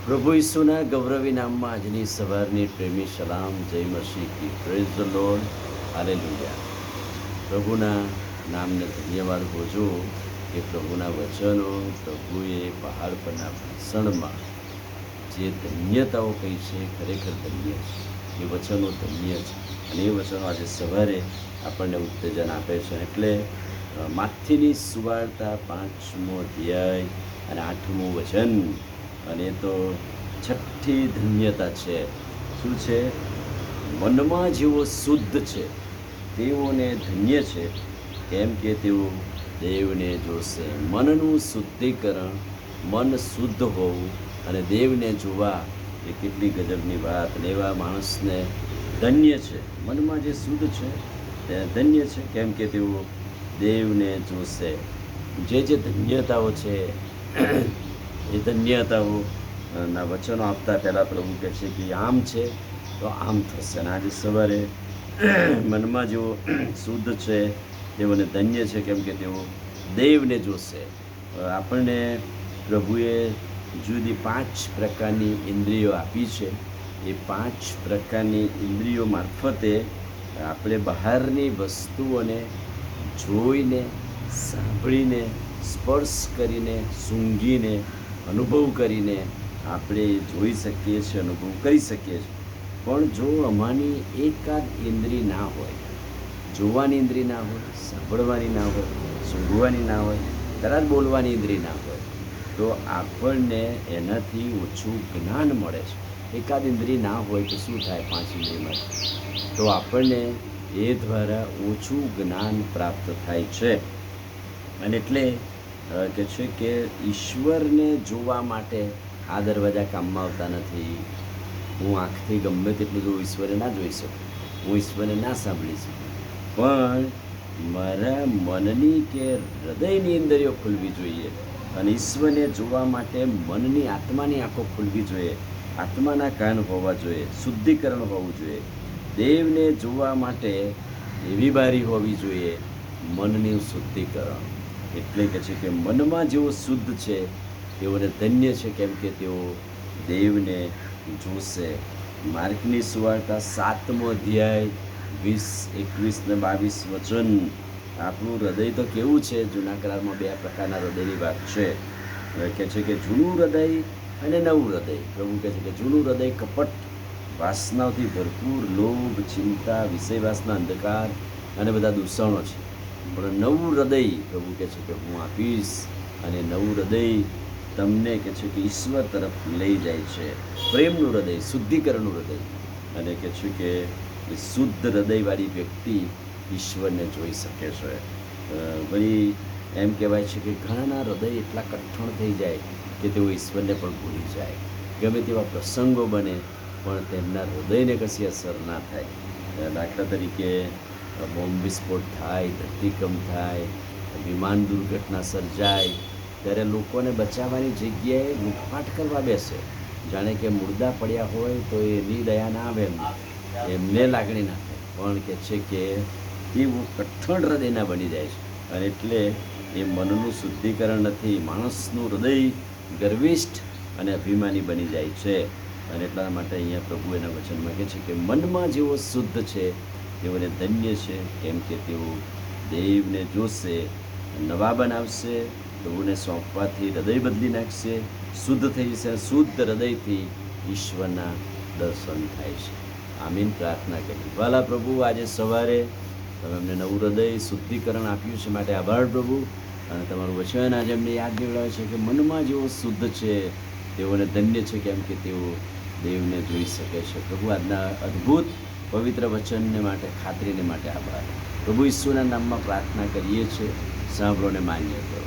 પ્રભુ ઈસુના ગૌરવી નામમાં આજની સવારની પ્રેમી સલામ, જય મસીહ કી, પ્રેઝ ધ લોર્ડ, હાલેલુયા. પ્રભુના નામને ધન્યવાદ હોજો કે પ્રભુના વચનો, પ્રભુએ પહાડ પરના ભાષણમાં જે ધન્યતાઓ કહી છે, ખરેખર ધન્ય છે. એ વચનો ધન્ય છે અને એ વચનો આજે સવારે આપણને ઉત્તેજન આપે છે. એટલે માથીની સુવાર્તા 5મો અધ્યાય અને 8મું વચન, અને તો છઠ્ઠી ધન્યતા છે. શું છે? મનમાં જેવો શુદ્ધ છે તેઓને ધન્ય છે, કેમ કે તેઓ દેવને જોશે. મનનું શુદ્ધિકરણ, મન શુદ્ધ હોવું અને દેવને જોવા એ કેટલી ગજબની વાત. અને એવા માણસને ધન્ય છે. મનમાં જે શુદ્ધ છે તે ધન્ય છે, કેમ કે તેઓ દેવને જોશે. જે ધન્યતાઓ છે એ ધન્યતાઓ ના વચનો આપતા પહેલાં પ્રભુ કહે છે કે આમ છે તો આમ થશે. અને આજે સવારે મનમાં જેઓ શુદ્ધ છે તેઓને ધન્ય છે, કેમ કે તેઓ દેવને જોશે. આપણને પ્રભુએ જુદી 5 પ્રકારની ઇન્દ્રિયો આપી છે. એ 5 પ્રકારની ઇન્દ્રિયો મારફતે આપણે બહારની વસ્તુઓને જોઈને, સાંભળીને, સ્પર્શ કરીને, સૂંઘીને, અનુભવ કરીને આપણે જોઈ શકીએ છીએ, અનુભવ કરી શકીએ છીએ. પણ જો અમારી એકાદ ઇન્દ્રિય ના હોય, જોવાની ઇન્દ્રિય ના હોય, સાંભળવાની ના હોય, સૂંઘવાની ના હોય, કદાચ બોલવાની ઇન્દ્રિય ના હોય, તો આપણને એનાથી ઓછું જ્ઞાન મળે છે. એકાદ ઇન્દ્રિય ના હોય તો શું થાય? 5 ઇન્દ્રિયમાં તો આપણને એ દ્વારા ઓછું જ્ઞાન પ્રાપ્ત થાય છે. અને એટલે કે છે કે ઈશ્વરને જોવા માટે આ દરવાજા કામમાં આવતા નથી. હું આંખથી ગમે તેટલું જો ઈશ્વરને ના જોઈ શકું, હું ઈશ્વરને ના સાંભળી શકું, પણ મારા મનની કે હૃદયની ઇન્દ્રિયો ખુલવી જોઈએ. અને ઈશ્વરને જોવા માટે મનની, આત્માની આંખો ખુલવી જોઈએ, આત્માના કાન હોવા જોઈએ, શુદ્ધિકરણ હોવું જોઈએ. દેવને જોવા માટે એવી બારી હોવી જોઈએ, મનની શુદ્ધિકરણ. એટલે કે છે કે મનમાં જેઓ શુદ્ધ છે તેઓને ધન્ય છે, કેમ કે તેઓ દેવને જોશે. માર્કની સુવાર્તા 7મો અધ્યાય 20, 21 ને 22 વચન. આપણું હૃદય તો કેવું છે? જૂના કરારમાં 2 પ્રકારના હૃદયની વાત છે. કહે છે કે જૂનું હૃદય અને નવું હૃદય. પ્રભુ કહે છે કે જૂનું હૃદય કપટ, વાસનાઓથી ભરપૂર, લોભ, ચિંતા, વિષય વાસના, અંધકાર અને બધા દૂષણો છે. પણ નવું હૃદય પ્રભુ કહે છે કે હું આપીશ, અને નવું હૃદય તમને કે છે કે ઈશ્વર તરફ લઈ જાય છે. પ્રેમનું હૃદય, શુદ્ધિકરણનું હૃદય. અને કે છે કે શુદ્ધ હૃદયવાળી વ્યક્તિ ઈશ્વરને જોઈ શકે છે. વળી એમ કહેવાય છે કે ઘણાના હૃદય એટલા કઠણ થઈ જાય કે તેઓ ઈશ્વરને પણ ભૂલી જાય. ગમે તેવા પ્રસંગો બને પણ તેમના હૃદયને કશી અસર ના થાય. દાખલા તરીકે બોમ્બ વિસ્ફોટ થાય, ધરતીકંપ થાય, વિમાન દુર્ઘટના સર્જાય, ત્યારે લોકોને બચાવવાની જગ્યાએ લૂંટફાટ કરવા બેસે. જાણે કે મુર્દા પડ્યા હોય તો એની દયા ના આવે, એમને લાગણી ના થાય. પણ કે છે કે એવું કઠણ હૃદયના બની જાય છે. અને એટલે એ મનનું શુદ્ધિકરણ નથી. માણસનું હૃદય ગર્વિષ્ઠ અને અભિમાની બની જાય છે. અને એટલા માટે અહીંયા પ્રભુ એના વચનમાં કહે છે કે મનમાં જેવો શુદ્ધ છે તેઓને ધન્ય છે, કેમ કે તેઓ દેવને જોશે. નવા બનાવશે, પ્રભુને સોંપવાથી હૃદય બદલી નાખશે, શુદ્ધ થઈ જશે. શુદ્ધ હૃદયથી ઈશ્વરના દર્શન થાય છે. આમીન. પ્રાર્થના કરી. વાલા પ્રભુ, આજે સવારે તમે અમને નવું હૃદય, શુદ્ધિકરણ આપ્યું છે, માટે આભાર પ્રભુ. અને તમારું વચન આજે અમને યાદ દેવડાવે છે કે મનમાં જેવો શુદ્ધ છે તેઓને ધન્ય છે, કેમ કે તેઓ દેવને જોઈ શકે છે. પ્રભુ, આજના અદ્ભુત પવિત્ર વચનને માટે, ખાતરીને માટે આભાર. પ્રભુ ઈસુના નામમાં પ્રાર્થના કરીએ છીએ. સાંભળો ને માન્ય કરો.